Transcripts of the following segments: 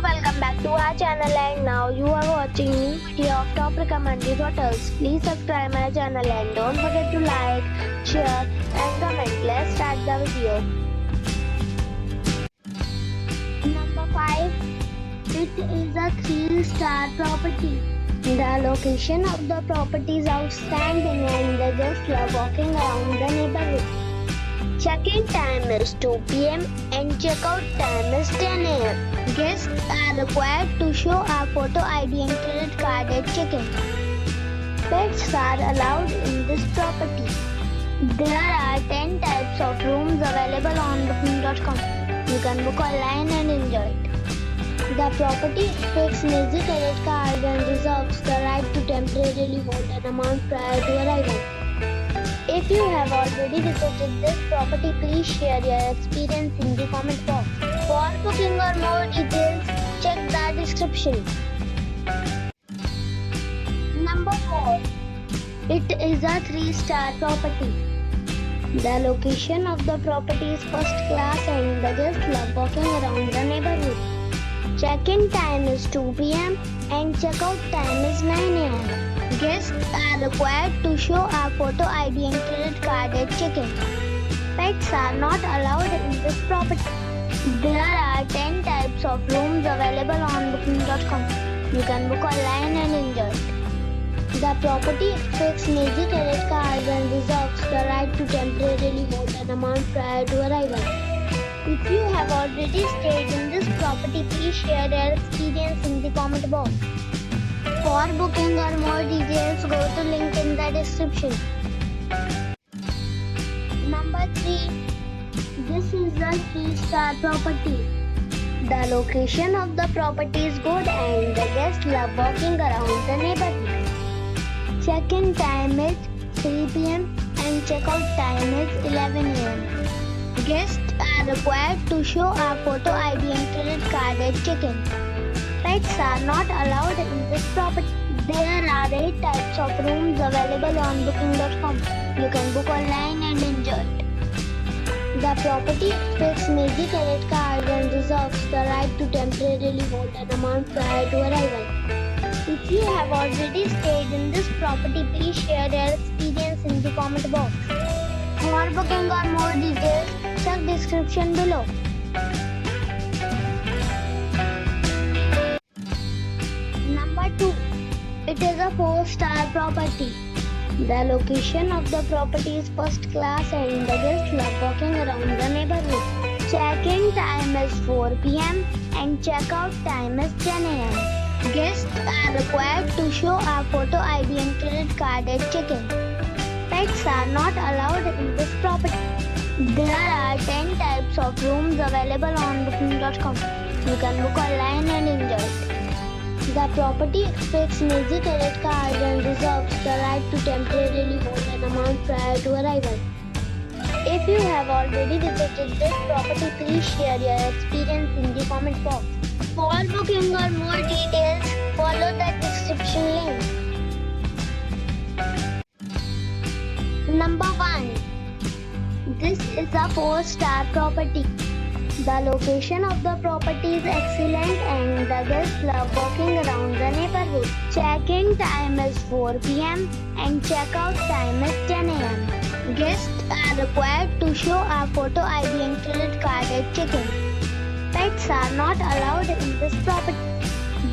welcome back to our channel, and now you are watching new video of top recommended hotels. Please subscribe my channel and don't forget to like, share and comment. Let's start the video. Number 5. It is a 3-star property. The location of the property is outstanding and the guests love walking around the neighborhood. Check-in time is 2 p.m. and check-out time is 10 a.m. Guests are required to show a photo ID and credit card at check-in. Pets are allowed in this property. There are 10 types of rooms available on booking.com. You can book online and enjoy it. The property expects major credit card and reserves the right to temporarily hold an amount prior to arrival. If you have already visited this property, please share your experience in the comment box. For booking or more details, check the description. Number 4. It is a 3-star property. The location of the property is first class and the guests love walking around the neighborhood. Check-in time is 2 p.m. and check-out time is 9 a.m. Guests are required to show a photo ID and credit card at check-in. Pets are not allowed in this property. There are 10 types of rooms available on booking.com. You can book online and enjoy it. The property expects major credit cards and reserves the right to temporarily hold an amount prior to arrival. If you have already stayed in this property, please share your experience in the comment box. For booking or more details, go to link in the description. Number 3. This is a 3-star property. The location of the property is good and the guests love walking around the neighborhood. Check-in time is 3 p.m. and check-out time is 11 a.m. Guests are required to show a photo ID and credit card at check-in. Pets are not allowed in this property. There are 8 types of rooms available on booking.com. You can book online and enjoy it. The property expects major credit cards and reserves the right to temporarily hold an amount prior to arrival. If you have already stayed in this property, please share your experience in the comment box. For booking or more details, check description below. Number 2. It is a 4-star property. The location of the property is first class and the guests love walking around the neighborhood. Check-in time is 4 p.m. and check-out time is 10 a.m. Guests are required to show a photo ID and credit card at check-in. Pets are not allowed in this property. There are 10 types of rooms available on booking.com. You can book online and enjoy it. The property expects major credit cards and reserves the right to temporarily hold an amount prior to arrival. If you have already visited this property, please share your experience in the comment box. For booking or more details, follow the description link. Number 1. This is a 4-star property. The location of the property is excellent and the guests love walking around the neighborhood. Check-in time is 4 p.m. and check-out time is 10 a.m. Guests are required to show a photo ID and credit card at check-in. Pets are not allowed in this property.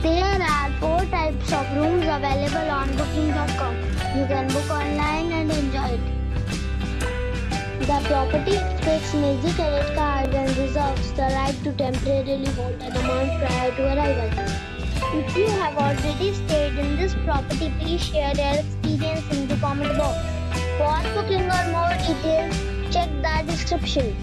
There are 4 types of rooms available on booking.com. You can book online and enjoy it. The property expects major credit cards and reserves the right to temporarily hold an amount prior to arrival. If you have already stayed in this property, please share your experience in the comment box. For booking or more details, check the description.